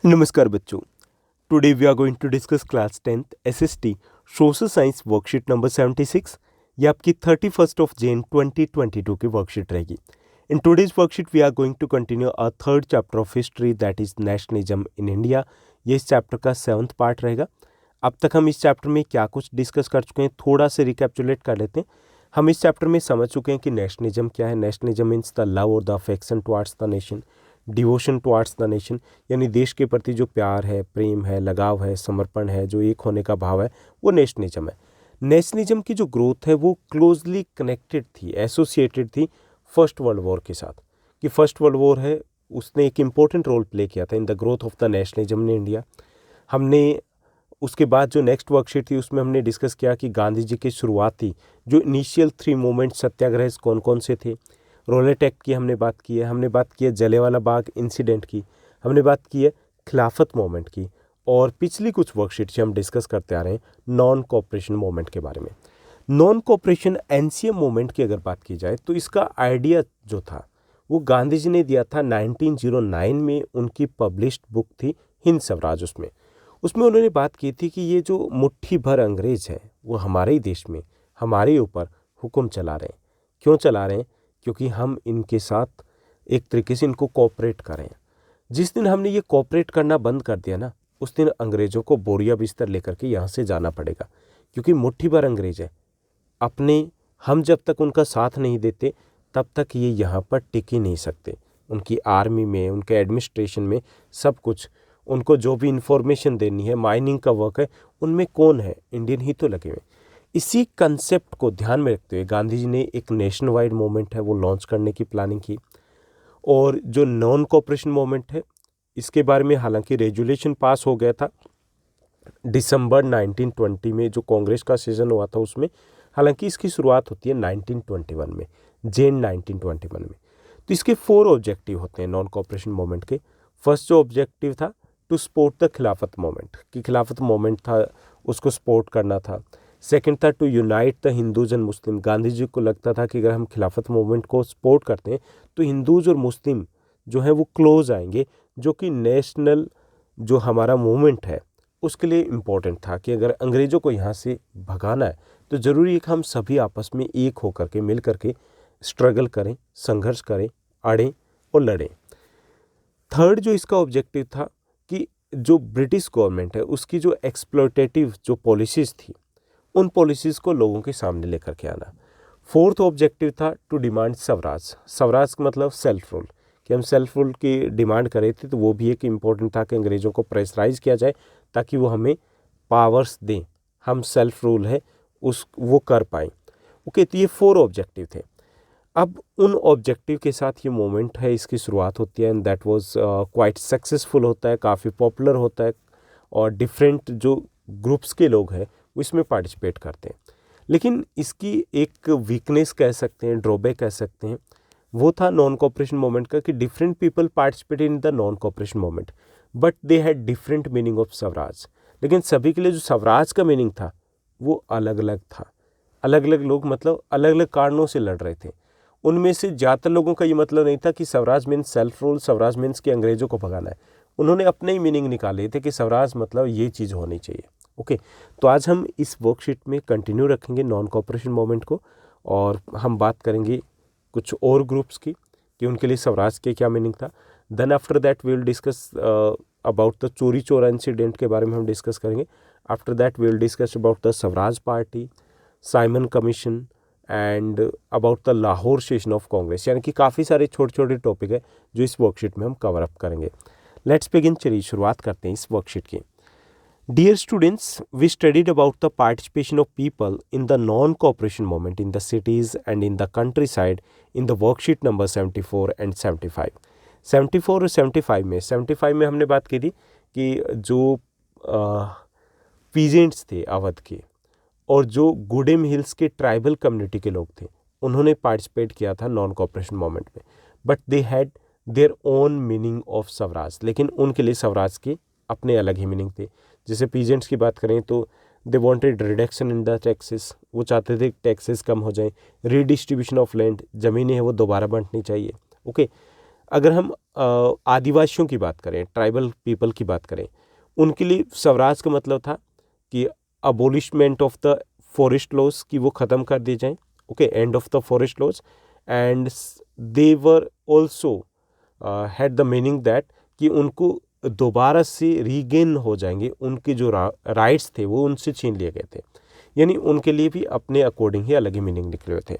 नमस्कार बच्चों। Today we are going to discuss class 10th SST social science worksheet number 76। ये आपकी 31 जनवरी 2022 की वर्कशीट रहेगी। In today's worksheet we are going to continue a third chapter of history that is nationalism in India. ये इस chapter का 7th part रहेगा। अब तक हम इस चैप्टर में क्या कुछ डिस्कस कर चुके हैं, थोड़ा से रिकैप्चुलेट कर लेते हैं। हम इस चैप्टर में समझ चुके हैं कि नेशनलिज्म क्या है। नेशनलिज्म मीन्स द लव और the affection towards the nation, devotion towards the nation, यानी देश के प्रति जो प्यार है, प्रेम है, लगाव है, समर्पण है, जो एक होने का भाव है, वो नेशनलिज्म है। नेशनलिज्म की जो ग्रोथ है वो क्लोजली कनेक्टेड थी, एसोसिएटेड थी फर्स्ट वर्ल्ड वॉर के साथ। कि फर्स्ट वर्ल्ड वॉर है, उसने एक इम्पोर्टेंट रोल प्ले किया था in the growth of the nationalism in India. हमने उसके बाद जो नेक्स्ट वर्कशीट थी उसमें हमने डिस्कस किया कि गांधी जी के शुरुआती जो इनिशियल 3 मूवमेंट सत्याग्रह कौन कौन से थे। रोलेट एक्ट की हमने बात की है, हमने बात की है जलियांवाला बाग इंसिडेंट की, हमने बात की है खिलाफत मूवमेंट की, और पिछली कुछ वर्कशीट से हम डिस्कस करते आ रहे हैं नॉन कोऑपरेशन मूवमेंट के बारे में। नॉन कोऑपरेशन एनसीएम मूवमेंट की अगर बात की जाए तो इसका आइडिया जो था वो गांधी जी ने दिया था 1909 में। उनकी पब्लिश्ड बुक थी हिंद स्वराज। उसमें उन्होंने बात की थी कि ये जो मुट्ठी भर अंग्रेज हैं वो हमारे ही देश में हमारे ऊपर हुक्म चला रहे हैं। क्यों चला रहे हैं? क्योंकि हम इनके साथ एक तरीके से इनको कोऑपरेट करें। जिस दिन हमने ये कोऑपरेट करना बंद कर दिया ना, उस दिन अंग्रेज़ों को बोरिया बिस्तर लेकर के यहाँ से जाना पड़ेगा। क्योंकि मुट्ठी भर अंग्रेज है अपने, हम जब तक उनका साथ नहीं देते तब तक ये यहाँ पर टिक ही नहीं सकते। उनकी आर्मी में, उनके एडमिनिस्ट्रेशन में, सब कुछ उनको जो भी इंफॉर्मेशन देनी है, माइनिंग का वर्क है, उनमें कौन है? इंडियन ही तो लगे हुए। इसी कंसेप्ट को ध्यान में रखते हुए गांधी जी ने एक नेशन वाइड मूवमेंट है वो लॉन्च करने की प्लानिंग की। और जो नॉन कोऑपरेशन मूवमेंट है इसके बारे में हालांकि रेजुलेशन पास हो गया था दिसंबर 1920 में, जो कांग्रेस का सेशन हुआ था उसमें। हालांकि इसकी शुरुआत होती है 1921 में, जैन 1921 में। तो इसके 4 ऑब्जेक्टिव होते हैं नॉन कोऑपरेशन मूवमेंट के। फर्स्ट जो ऑब्जेक्टिव था टू सपोर्ट द खिलाफत मूवमेंट, कि खिलाफत मूवमेंट था उसको सपोर्ट करना था। सेकंड था to unite the Hindus and Muslim. Gandhi ji को लगता था कि अगर हम खिलाफत मूवमेंट को सपोर्ट करते हैं तो हिंदूज और मुस्लिम जो है वो क्लोज आएंगे, जो कि नेशनल जो हमारा मूवमेंट है उसके लिए इम्पोर्टेंट था। कि अगर अंग्रेज़ों को यहाँ से भगाना है तो ज़रूरी है कि हम सभी आपस में एक होकर के, मिल करके स्ट्रगल करें, संघर्ष करें, अड़ें और लड़ें। थर्ड जो इसका ऑब्जेक्टिव था कि जो ब्रिटिश गवर्नमेंट है उसकी जो एक्सप्लॉयटेटिव जो पॉलिसीज़ थी उन पॉलिसीज़ को लोगों के सामने लेकर के आना। फोर्थ ऑब्जेक्टिव था टू डिमांड स्वराज। स्वराज का मतलब सेल्फ रूल, कि हम सेल्फ रूल की डिमांड कर रहे थे। तो वो भी एक इम्पोर्टेंट था कि अंग्रेज़ों को प्रेशराइज किया जाए ताकि वो हमें पावर्स दें, हम सेल्फ रूल है उस वो कर पाएँ। ओके, तो ये 4 ऑब्जेक्टिव थे। अब उन ऑब्जेक्टिव के साथ ये मूवमेंट है, इसकी शुरुआत होती है and that was quite successful होता है, काफ़ी पॉपुलर होता है, और डिफरेंट जो ग्रुप्स के लोग हैं वो इसमें पार्टिसिपेट करते हैं। लेकिन इसकी एक वीकनेस कह सकते हैं, ड्रॉबैक कह सकते हैं, वो था नॉन कोऑपरेशन मूवमेंट का, कि different people participate in the non cooperation movement but they had different meaning of Swaraj. लेकिन सभी के लिए जो स्वराज का मीनिंग था वो अलग अलग था। अलग अलग लोग मतलब अलग अलग कारणों से लड़ रहे थे। उनमें से ज़्यादातर लोगों का ये मतलब नहीं था कि Swaraj means self rule, Swaraj means कि अंग्रेज़ों को भगाना है। उन्होंने अपने ही मीनिंग निकाले थे कि स्वराज मतलब ये चीज़ होनी चाहिए। ओके, तो आज हम इस वर्कशीट में कंटिन्यू रखेंगे नॉन कोऑपरेशन मूवमेंट को, और हम बात करेंगे कुछ और ग्रुप्स की कि उनके लिए स्वराज के क्या मीनिंग था। Then after that we will discuss about the Chauri Chaura incident के बारे में हम डिस्कस करेंगे। After that we will discuss about the Swaraj party, Simon commission and about the Lahore session of Congress. यानी कि काफ़ी सारे छोटे छोटे टॉपिक है जो इस वर्कशीट में हम कवर अप करेंगे। लेट्स बिगिन, चलिए शुरुआत करते हैं इस वर्कशीट की। Dear students, we studied about the participation of people in the non-cooperation movement in the cities and in the countryside in the worksheet number 74 and 75. 74 और 75 में हमने बात की थी कि जो पीजेंट्स थे अवध के और जो गुडेम हिल्स के ट्राइबल कम्युनिटी के लोग थे उन्होंने पार्टिसिपेट किया था नॉन कोऑपरेशन मूवमेंट में, but they had their own meaning of Swaraj. लेकिन उनके लिए स्वराज के अपने अलग ही मीनिंग थे। जैसे पीजेंट्स की बात करें तो they wanted reduction in the taxes, वो चाहते थे टैक्सेस कम हो जाएं। रीडिस्ट्रीब्यूशन ऑफ लैंड, ज़मीनें हैं वो दोबारा बांटनी चाहिए। ओके, अगर हम आदिवासियों की बात करें, ट्राइबल पीपल की बात करें, उनके लिए स्वराज का मतलब था कि abolishment of the forest laws, कि वो ख़त्म कर दिए जाएं, okay, and of the forest laws. And they were also had the meaning that कि उनको दोबारा से रीगेन हो जाएंगे, उनके जो राइट्स थे वो उनसे छीन लिए गए थे, यानी उनके लिए भी अपने अकॉर्डिंग ही अलग ही मीनिंग निकले हुए थे।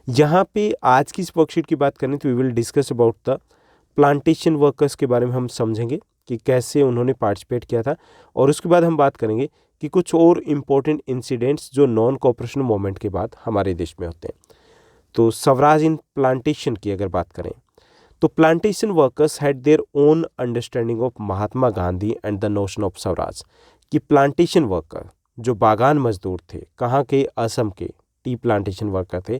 यहाँ पे आज की इस वर्कशीट की बात करें तो we will discuss about the plantation workers के बारे में हम समझेंगे कि कैसे उन्होंने पार्टिसिपेट किया था, और उसके बाद हम बात करेंगे कि कुछ और इम्पोर्टेंट इंसिडेंट्स जो नॉन कोऑपरेशन मूवमेंट के बाद हमारे देश में होते हैं। तो स्वराज इन प्लांटेशन की अगर बात करें तो plantation workers had their own understanding of Mahatma Gandhi and the notion of Swaraj, कि प्लांटेशन वर्कर जो बागान मजदूर थे, कहाँ के, असम के टी प्लांटेशन वर्कर थे,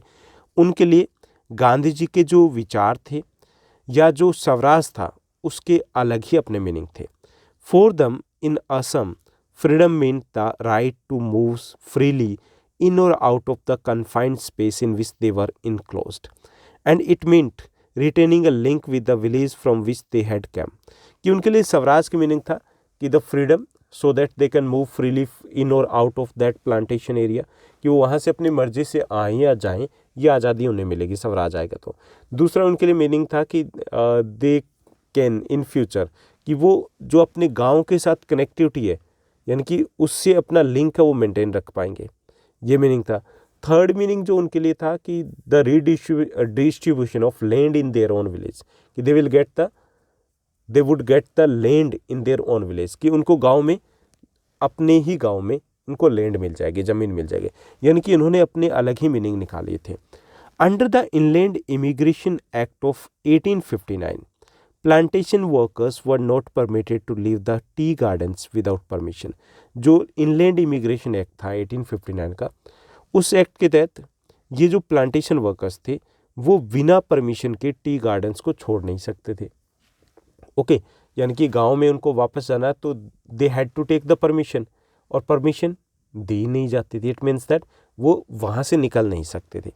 उनके लिए गांधी जी के जो विचार थे या जो स्वराज था उसके अलग ही अपने मीनिंग थे। For them in Assam freedom mean the right to move freely in और out of the confined space in which they were enclosed, and it meant retaining a link with the village from which they had come, कि उनके लिए स्वराज की meaning था कि the freedom so that they can move freely in और out of that plantation area, कि वो वहाँ से अपनी मर्जी से आएँ या जाएँ, ये आज़ादी उन्हें मिलेगी स्वराज आएगा तो। दूसरा उनके लिए मीनिंग था कि दे कैन इन फ्यूचर, कि वो जो अपने गांव के साथ कनेक्टिविटी है, यानी कि उससे अपना लिंक है वो मेंटेन रख पाएंगे, ये मीनिंग था। थर्ड मीनिंग जो उनके लिए था कि the distribution of land in their own village, कि they would get the land in their own village, कि उनको गांव में, अपने ही गांव में उनको लैंड मिल जाएगी, ज़मीन मिल जाएगी, यानी कि इन्होंने अपने अलग ही मीनिंग निकाले थे। Under the inland immigration act of 1859 plantation workers were not permitted to leave the tea gardens without permission. जो इनलैंड इमिग्रेशन एक्ट था 1859 का, उस एक्ट के तहत ये जो प्लांटेशन वर्कर्स थे वो बिना परमिशन के टी गार्डन्स को छोड़ नहीं सकते थे, ओके, यानी कि गांव में उनको वापस जाना तो they had to take the permission, और परमिशन दी नहीं जाती थी। इट मीन्स दैट वो वहाँ से निकल नहीं सकते थे।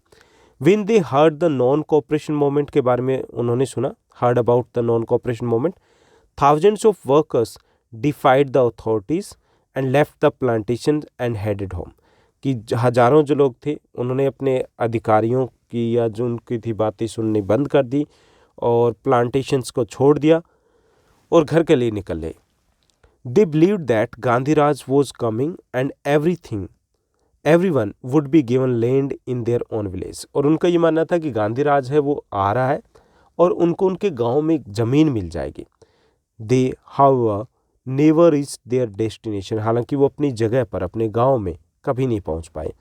When they heard the non-cooperation movement के बारे में उन्होंने सुना, heard about the non-cooperation movement, thousands of workers defied the authorities and left the plantation and headed home, कि हजारों जो लोग थे उन्होंने अपने अधिकारियों की या जो उनकी थी बातें सुननी बंद कर दी और प्लांटेशंस को छोड़ दिया और घर के लिए निकल गए। They believed that Gandhi Raj was coming and everyone would be given land in their own village, और उनका ये मानना था कि गांधी राज है वो आ रहा है और उनको उनके गांव में ज़मीन मिल जाएगी। They however never reached their destination, हालांकि वो अपनी जगह पर, अपने गांव में कभी नहीं पहुंच पाए।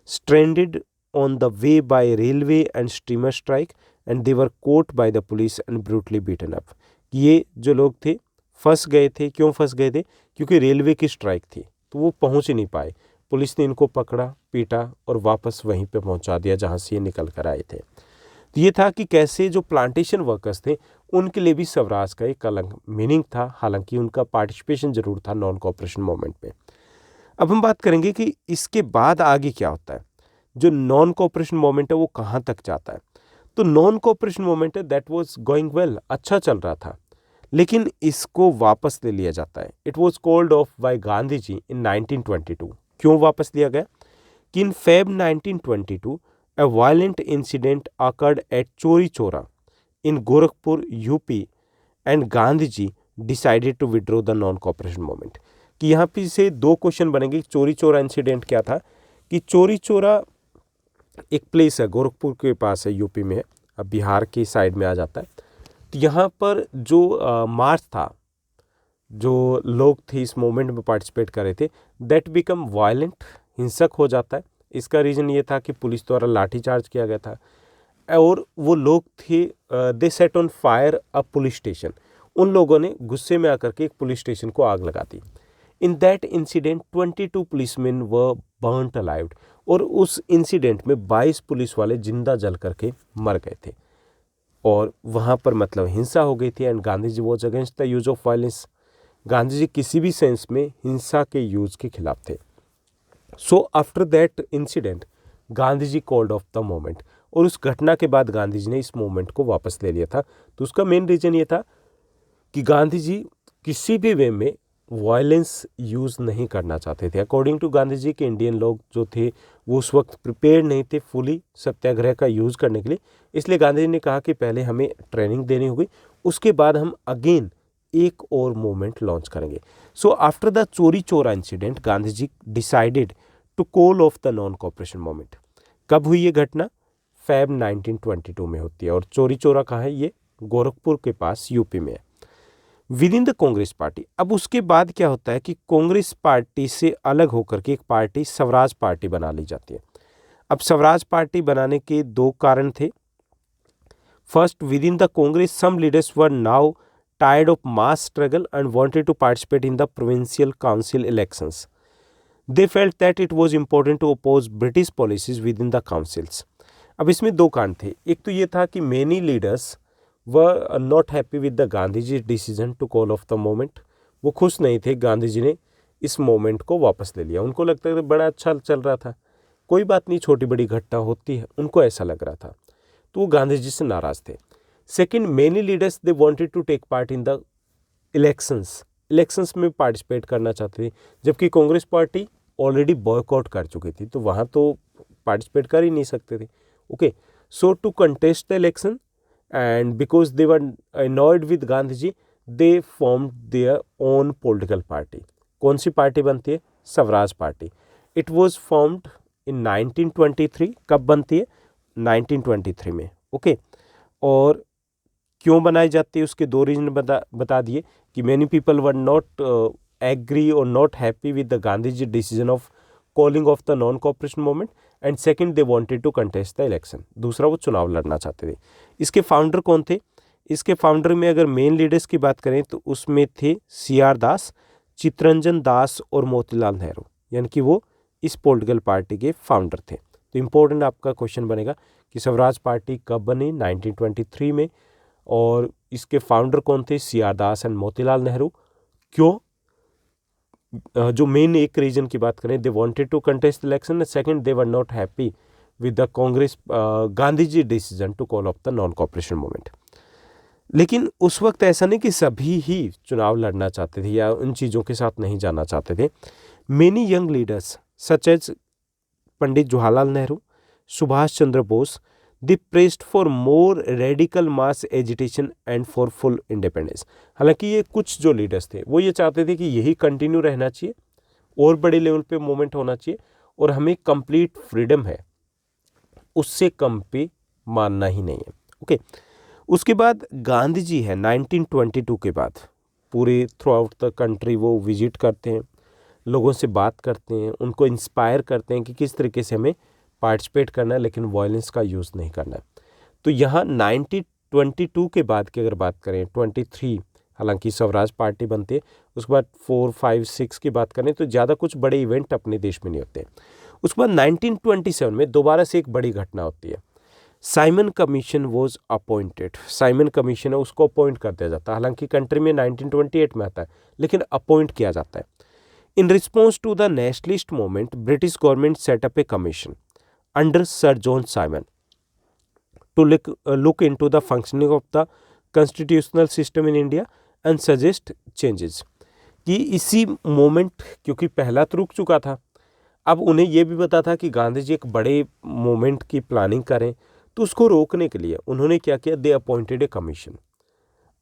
Stranded on the way by railway and steamer strike and they were caught by the police and brutally beaten up, ये जो लोग थे फंस गए थे। क्यों फंस गए थे? क्योंकि रेलवे की स्ट्राइक थी तो वो पहुंच ही नहीं पाए। पुलिस ने इनको पकड़ा, पीटा और वापस वहीं पे पहुंचा दिया जहां से ये निकल कर आए थे। तो ये था कि कैसे जो प्लांटेशन वर्कर्स थे उनके लिए भी स्वराज का एक अलग मीनिंग था, हालांकि उनका पार्टिसिपेशन जरूर था नॉन कोऑपरेशन मूवमेंट में। अब हम बात करेंगे कि इसके बाद आगे क्या होता है, जो नॉन कोऑपरेशन मूवमेंट है वो कहाँ तक जाता है। तो नॉन कोऑपरेशन मूवमेंट है दैट वाज गोइंग वेल, अच्छा चल रहा था, लेकिन इसको वापस ले लिया जाता है। It was called off by Gandhi ji in 1922। क्यों वापस लिया गया? कि इन Feb 1922 a violent incident occurred at Chauri Chaura in Gorakhpur UP and Gandhi ji decided to withdraw the non-cooperation movement। कि यहाँ पे से दो क्वेश्चन बनेंगे। चोरी चोरा इंसिडेंट क्या था? कि चोरी चोरा एक प्लेस है, गोरखपुर के पास है, यूपी में है, अब बिहार की साइड में आ जाता है। तो यहाँ पर जो मार्च था, जो लोग थे इस मूवमेंट में पार्टिसिपेट कर रहे थे, दैट बिकम वायलेंट, हिंसक हो जाता है। इसका रीज़न ये था कि पुलिस द्वारा लाठीचार्ज किया गया था और वो लोग थे, they set on fire a police station. उन लोगों ने गुस्से में आकर के एक पुलिस स्टेशन को आग लगा दी। In that incident 22 policemen were burnt alive, और उस इंसिडेंट में 22 पुलिस वाले जिंदा जल करके मर गए थे और वहाँ पर मतलब हिंसा हो गई थी। And Gandhi ji was against the use of violence. Gandhi ji किसी भी सेंस में हिंसा के यूज के खिलाफ थे। So after that incident Gandhi ji called off the moment, और उस घटना के बाद गांधी जी ने इस मूवमेंट को वापस ले लिया था। तो उसका मेन रीज़न ये था कि गांधी जी किसी भी वे में वायलेंस यूज़ नहीं करना चाहते थे। अकॉर्डिंग टू गांधी जी के इंडियन लोग जो थे वो उस वक्त प्रिपेयर नहीं थे फुली सत्याग्रह का यूज़ करने के लिए। इसलिए गांधी जी ने कहा कि पहले हमें ट्रेनिंग देनी होगी, उसके बाद हम अगेन एक और मूवमेंट लॉन्च करेंगे। So after the Chauri Chaura incident Gandhi ji decided to call off the non cooperation movement. कब हुई ये घटना? फेब 1922 में होती है। और चोरी चोरा कहाँ है? ये गोरखपुर के पास यूपी में है, with in the Congress party. अब उसके बाद क्या होता है कि कांग्रेस पार्टी से अलग होकर के एक पार्टी स्वराज पार्टी बना ली जाती है। अब स्वराज पार्टी बनाने के दो कारण थे। First, within the Congress some leaders were now tired of mass struggle and wanted to participate in the provincial council elections. They felt that it was important to oppose British policies within the councils. अब इसमें दो कारण थे। एक तो ये था कि many leaders were not happy with the Gandhi ji decision to call off the moment. वो खुश नहीं थे, गांधी जी ने इस मोमेंट को वापस ले लिया। उनको लगता था बड़ा अच्छा चल रहा था, कोई बात नहीं, छोटी बड़ी घटना होती है, उनको ऐसा लग रहा था। तो वो गांधी जी से नाराज़ थे। Second, many leaders they wanted to take part in the elections में पार्टिसिपेट करना चाहते थे, जबकि कांग्रेस पार्टी ऑलरेडी बॉयकॉट कर चुकी थी, तो वहाँ तो पार्टिसिपेट कर ही नहीं सकते थे। Okay, so to contest the election and because they were annoyed with Gandhi ji, they formed their own political party। कौन सी पार्टी बनती है? Swaraj party. It was formed in 1923। कब बनती है? 1923 में। ओके, और क्यों बनाई जाती है उसके दो रीजन बता दिए कि many people were not agree और not happy with the Gandhi ji decision of calling off the non cooperation movement, and second they wanted to contest the election. दूसरा, वो चुनाव लड़ना चाहते थे। इसके फाउंडर कौन थे? इसके फाउंडर में अगर मेन लीडर्स की बात करें तो उसमें थे CR दास, चित्तरंजन दास और मोतीलाल नेहरू, यानी कि वो इस पॉलिटिकल पार्टी के फाउंडर थे। तो इम्पोर्टेंट आपका क्वेश्चन बनेगा कि स्वराज पार्टी कब बनी? 1923 में। और इसके फाउंडर कौन थे? CR Das and Motilal Nehru. क्यों? जो मेन एक रीजन की बात करें, they wanted to contest election, second they were not happy with the Congress Gandhi ji decision to call off the non cooperation movement. लेकिन उस वक्त ऐसा नहीं कि सभी ही चुनाव लड़ना चाहते थे या उन चीज़ों के साथ नहीं जाना चाहते थे। Many young leaders such as Pandit Jawaharlal Nehru, Subhash Chandra Bose, they pressed for more radical mass agitation and for full independence. हालांकि ये कुछ जो लीडर्स थे वो ये चाहते थे कि यही कंटिन्यू रहना चाहिए और बड़े लेवल पे मूवमेंट होना चाहिए और हमें कंप्लीट फ्रीडम है, उससे कम पे मानना ही नहीं है। ओके, उसके बाद गांधी जी है 1922 के बाद पूरे थ्रू आउट द कंट्री वो विजिट करते हैं, लोगों से बात करते हैं, उनको इंस्पायर करते हैं कि किस तरीके से हमें पार्टिसिपेट करना है लेकिन वायलेंस का यूज़ नहीं करना है। तो यहाँ 1922 के बाद की अगर बात करें, 23 हालांकि स्वराज पार्टी बनती है, उसके बाद 4, 5, 6 की बात करें तो ज़्यादा कुछ बड़े इवेंट अपने देश में नहीं होते। उसके बाद 1927 में दोबारा से एक बड़ी घटना होती है। Simon commission was appointed. Simon commission है, उसको अपॉइंट कर दिया जाता है। हालांकि कंट्री में 1928 में आता है लेकिन अपॉइंट किया जाता है। In response to the nationalist movement, British government set up a commission under sir John Simon to look into the functioning of the constitutional system in India and suggest changes। कि इसी moment, क्योंकि पहला तो रुक चुका था, अब उन्हें यह भी पता था कि गांधी जी एक बड़े मोमेंट की प्लानिंग करें, तो उसको रोकने के लिए उन्होंने क्या किया? They appointed a commission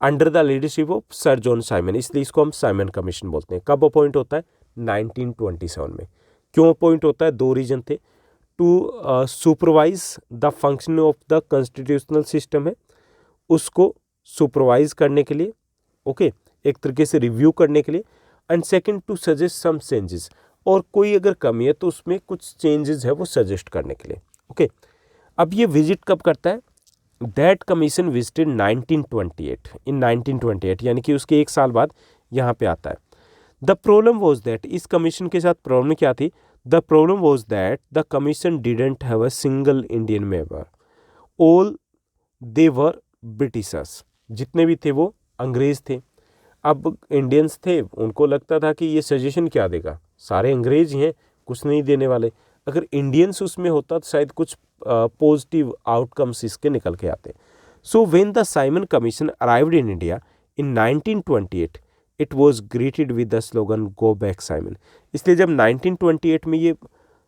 under the leadership of sir John Simon. इसलिए इसको हम साइमन कमीशन बोलते हैं। कब अपॉइंट होता है? 1927 में। क्यों अपॉइंट होता है? दो रीजन थे। To supervise the functioning of the constitutional system है, उसको सुपरवाइज करने के लिए, ओके, एक तरीके से रिव्यू करने के लिए, and second to suggest some changes, और कोई अगर कमी है तो उसमें कुछ चेंजेस है वो सजेस्ट करने के लिए। ओके, अब ये विजिट कब करता है? दैट कमीशन विजिटेड 1928, इन 1928, यानी कि उसके एक साल बाद यहाँ पे आता है। द प्रॉब्लम वॉज दैट, इस कमीशन के साथ प्रॉब्लम क्या थी? The problem was that the commission didn't have a single Indian member, all they were Britishers. जितने भी थे वो अंग्रेज थे। अब इंडियंस थे, उनको लगता था कि ये सजेशन क्या देगा, सारे अंग्रेज ही हैं, कुछ नहीं देने वाले। अगर इंडियंस उसमें होता तो शायद कुछ पॉजिटिव आउटकम्स इसके निकल के आते। So when the Simon commission arrived in India in 1928 it was greeted with the slogan go back Simon. इसलिए जब 1928 में ये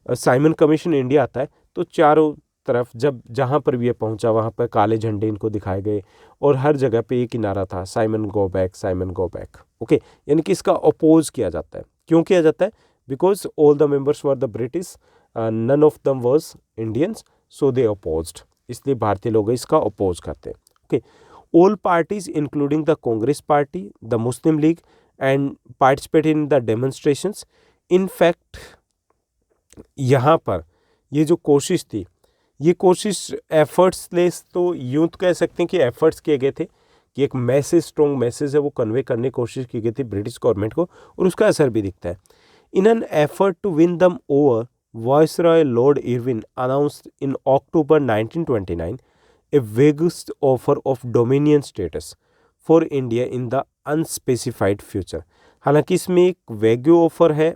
साइमन कमीशन इंडिया आता है तो चारों तरफ जब जहाँ पर भी ये पहुँचा वहाँ पर काले झंडे इनको दिखाए गए और हर जगह पे एक ही नारा था, Simon go back, Simon go back. Okay, यानी कि इसका अपोज किया जाता है। क्यों किया जाता है? Because all the members were the British, none of them was Indians, so they opposed. इसलिए भारतीय लोग इसका अपोज करते हैं। Okay, all parties including the Congress party, the Muslim League and participate in the demonstrations. In fact यहाँ पर ये जो कोशिश थी, ये कोशिश एफर्ट्सलेस तो यूं तो कह सकते हैं कि एफर्ट्स किए गए थे कि एक मैसेज, स्ट्रॉन्ग मैसेज है वो कन्वे करने की कोशिश की गई थी ब्रिटिश गवर्नमेंट को, और उसका असर भी दिखता है। In an effort to win them over, viceroy Lord Irwin announced in October 1929 a vague offer of dominion status for India in the unspecified future। हालांकि इसमें एक वैग्यू ऑफर है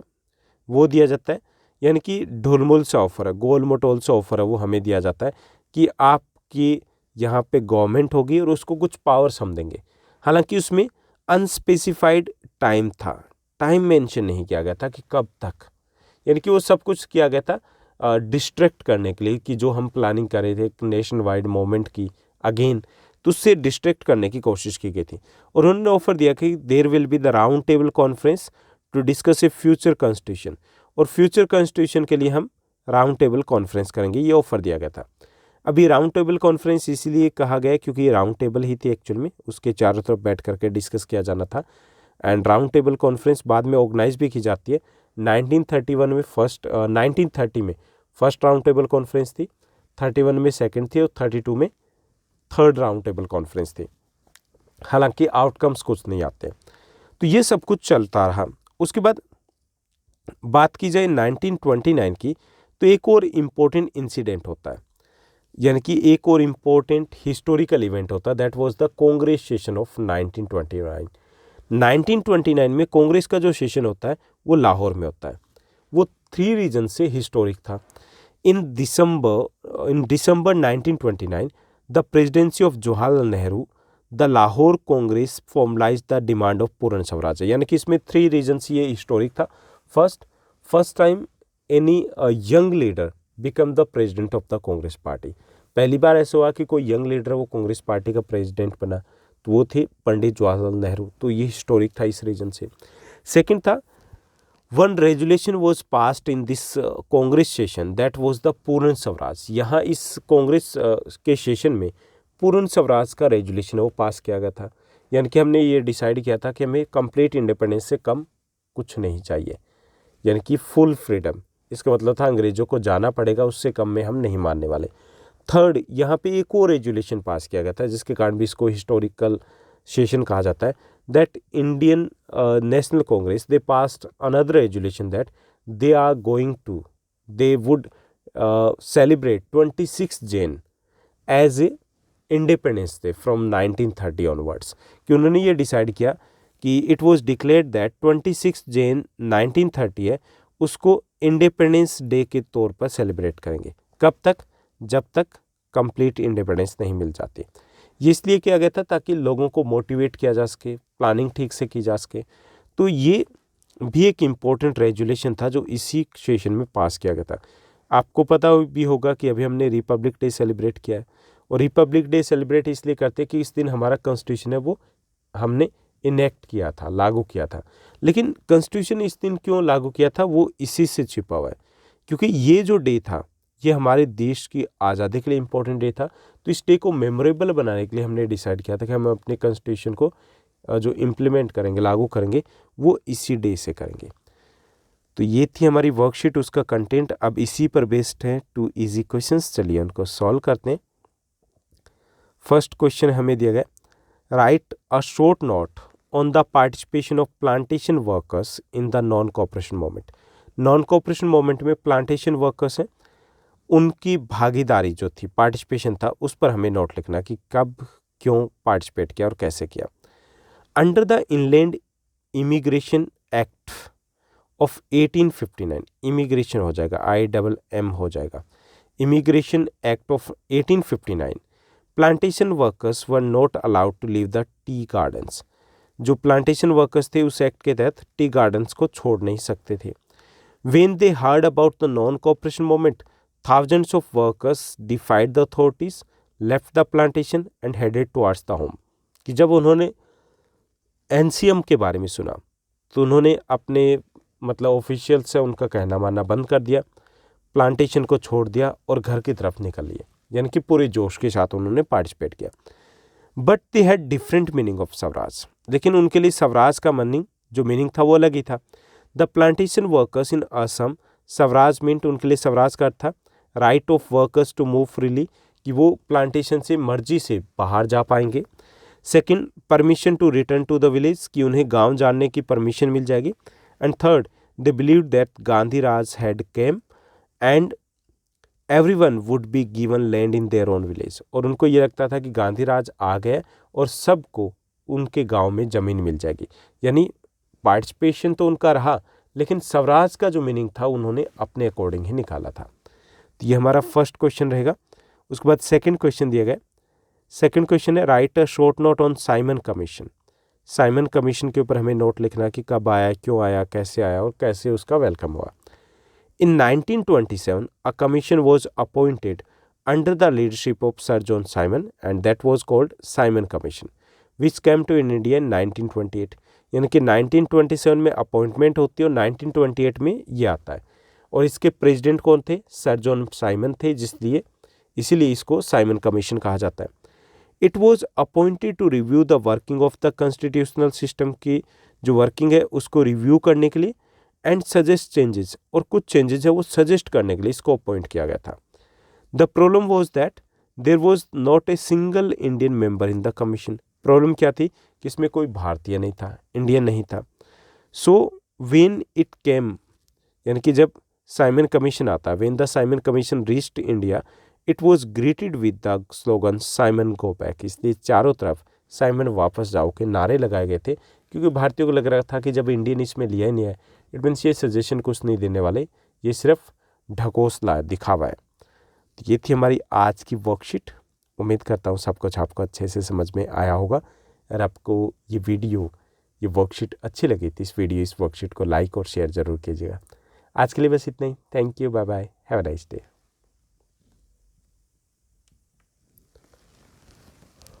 वो दिया जाता है, यानी कि ढुलमुल सा ऑफर है, गोल मटोल सा ऑफर है वो हमें दिया जाता है कि आपकी यहाँ पे गवर्नमेंट होगी और उसको कुछ पावर्स हम देंगे। हालांकि उसमें अनस्पेसिफाइड टाइम था, टाइम मेंशन नहीं किया गया था कि कब तक, यानी कि वो सब कुछ किया गया था डिस्ट्रैक्ट करने के लिए कि जो हम प्लानिंग कर रहे थे नेशन वाइड मूवमेंट की अगेन, तो उससे डिस्ट्रैक्ट करने की कोशिश की गई थी। और उन्होंने ऑफर दिया कि there will be the round table conference to discuss a future constitution, और फ्यूचर कॉन्स्टिट्यूशन के लिए हम राउंड टेबल कॉन्फ्रेंस करेंगे, ये ऑफर दिया गया था। अभी राउंड टेबल कॉन्फ्रेंस इसीलिए कहा गया क्योंकि ये राउंड टेबल ही थी एक्चुअल में, उसके चारों तरफ बैठ करके डिस्कस किया जाना था। एंड राउंड टेबल कॉन्फ्रेंस बाद में ऑर्गेनाइज भी की जाती है। 1930 में फर्स्ट राउंड टेबल कॉन्फ्रेंस थी, 31 में सेकंड थी और 32 में थर्ड राउंड टेबल कॉन्फ्रेंस थी। हालांकि आउटकम्स कुछ नहीं आते, तो ये सब कुछ चलता रहा। उसके बाद बात की जाए 1929 की, तो एक और इम्पोर्टेंट इंसिडेंट होता है, यानी कि एक और इम्पोर्टेंट हिस्टोरिकल इवेंट होता है, that was the Congress session of 1929। 1929 में कांग्रेस का जो सेशन होता है वो लाहौर में होता है। वो 3 रीजन से हिस्टोरिक था। In December 1929 the presidency of Jawaharlal Nehru, the Lahore Congress formalise the demand of Purna Swaraj, यानी कि इसमें 3 रीजन से ये हिस्टोरिक था। First time any young leader become the president of the Congress party. पहली बार ऐसा हुआ कि कोई यंग लीडर वो कांग्रेस पार्टी का प्रेसिडेंट बना, तो वो थे पंडित जवाहरलाल नेहरू, तो ये हिस्टोरिक था इस रीजन से। सेकंड था, one resolution was passed in this Congress session that was the पूर्ण स्वराज। यहाँ इस कांग्रेस के सेशन में पूर्ण स्वराज का रेजुलेशन वो पास किया गया था, यानी कि हमने ये डिसाइड किया था कि हमें कंप्लीट इंडिपेंडेंस से कम कुछ नहीं चाहिए, यानी कि फुल फ्रीडम। इसका मतलब था अंग्रेजों को जाना पड़ेगा, उससे कम में हम नहीं मानने वाले। थर्ड, यहाँ पे एक और रेजुलेशन पास किया गया था जिसके कारण भी इसको हिस्टोरिकल सेशन कहा जाता है, that Indian National Congress they passed another resolution that they would celebrate 26 Jan as a independence day from 1930 onwards. कि उन्होंने ये डिसाइड किया कि it was declared that 26 Jan 1930 है, उसको इंडिपेंडेंस डे के तौर पर सेलिब्रेट करेंगे। कब तक? जब तक कंप्लीट इंडिपेंडेंस नहीं मिल जाती। ये इसलिए किया गया था ताकि लोगों को मोटिवेट किया जा सके, प्लानिंग ठीक से की जा सके। तो ये भी एक इम्पोर्टेंट रेजुलेशन था जो इसी सेशन में पास किया गया था। आपको पता भी होगा कि अभी हमने रिपब्लिक डे सेलिब्रेट किया है, और रिपब्लिक डे सेलिब्रेट इसलिए करते हैं कि इस दिन हमारा कॉन्स्टिट्यूशन है वो हमने इनेक्ट किया था, लागू किया था। लेकिन कॉन्स्टिट्यूशन इस दिन क्यों लागू किया था वो इसी से छिपा हुआ है, क्योंकि ये जो डे था ये हमारे देश की आज़ादी के लिए इम्पोर्टेंट डे था। तो इस डे को मेमोरेबल बनाने के लिए हमने डिसाइड किया था कि हम अपने कॉन्स्टिट्यूशन को जो इम्प्लीमेंट करेंगे, लागू करेंगे, वो इसी डे से करेंगे। तो ये थी हमारी वर्कशीट, उसका कंटेंट। अब इसी पर बेस्ड है 2 इजी क्वेश्चंस, चलिए उनको सॉल्व करते हैं। फर्स्ट क्वेश्चन हमें दिया गया, right a short note on the participation of plantation workers in the non cooperation movement. Non cooperation movement में प्लांटेशन वर्कर्स हैं, उनकी भागीदारी जो थी, पार्टिसिपेशन था, उस पर हमें नोट लिखना कि कब, क्यों पार्टिसिपेट किया और कैसे किया। Under the inland immigration act of 1859, immigration हो जाएगा, IMM हो जाएगा, immigration act of 1859, plantation workers were not allowed to leave the tea gardens. जो प्लांटेशन वर्कर्स थे उस एक्ट के तहत टी गार्डन्स को छोड़ नहीं सकते थे। When they heard about the non-cooperation movement, thousands of workers defied the authorities, left the plantation and headed towards the home. कि जब उन्होंने एनसीएम के बारे में सुना तो उन्होंने अपने मतलब ऑफिशियल से उनका कहना मानना बंद कर दिया, प्लांटेशन को छोड़ दिया और घर की तरफ निकल लिए, यानी कि पूरे जोश के साथ उन्होंने पार्टिसिपेट किया। But they had different meaning of Swaraj, लेकिन उनके लिए स्वराज का मीनिंग था वो अलग ही था। The plantation workers in Assam, Swaraj meant उनके लिए स्वराज का अर्थ था right of workers to move freely, कि वो प्लांटेशन से मर्जी से बाहर जा पाएंगे। Second, permission to return to the village, कि उन्हें गांव जाने की परमिशन मिल जाएगी। And third, they believed that Gandhi Raj had came and everyone would be given land in their own village, और उनको ये लगता था कि गांधी राज आ गए और सबको उनके गांव में ज़मीन मिल जाएगी। यानी पार्टिसिपेशन तो उनका रहा, लेकिन स्वराज का जो मीनिंग था उन्होंने अपने अकॉर्डिंग ही निकाला था। तो ये हमारा फर्स्ट क्वेश्चन रहेगा। उसके बाद सेकंड क्वेश्चन दिया गया। सेकंड क्वेश्चन है right a short note on Simon commission. Simon commission के ऊपर हमें नोट लिखना कि कब आया, क्यों आया, कैसे आया और कैसे उसका वेलकम हुआ। In 1927, a commission was appointed under the leadership of Sir John Simon, and that was called Simon Commission, which came to India in 1928. यानी कि 1927 में अपॉइंटमेंट होती है और 1928 में ये आता है। और इसके प्रेसिडेंट कौन थे? सर जॉन साइमन थे, इसीलिए इसको साइमन कमीशन कहा जाता है। It was appointed to review the working of the constitutional system की जो वर्किंग है उसको रिव्यू करने के लिए एंड सजेस्ट चेंजेस, और कुछ चेंजेस है वो सजेस्ट करने के लिए इसको अपॉइंट किया गया था। The problem was that there was not a single Indian member in the commission. Problem क्या थी कि इसमें कोई भारतीय नहीं था, इंडियन नहीं था। सो व्हेन इट केम, यानी कि जब साइमन कमीशन आता, when the Simon commission reached India, it was greeted with the slogan Simon go back. इसलिए चारों तरफ साइमन वापस जाओ के नारे लगाए गए थे, क्योंकि भारतीयों को लग रहा था कि जब इंडियन इसमें लिया ही नहीं है, इट मीन्स ये सजेशन कुछ नहीं देने वाले, ये सिर्फ ढकोसला दिखावा है। तो ये थी हमारी आज की वर्कशीट। उम्मीद करता हूँ सब कुछ आपको अच्छे से समझ में आया होगा। अगर आपको ये वर्कशीट अच्छी लगी तो इस वर्कशीट को लाइक और शेयर ज़रूर कीजिएगा। आज के लिए बस इतना ही। Thank you, bye bye, have a nice day.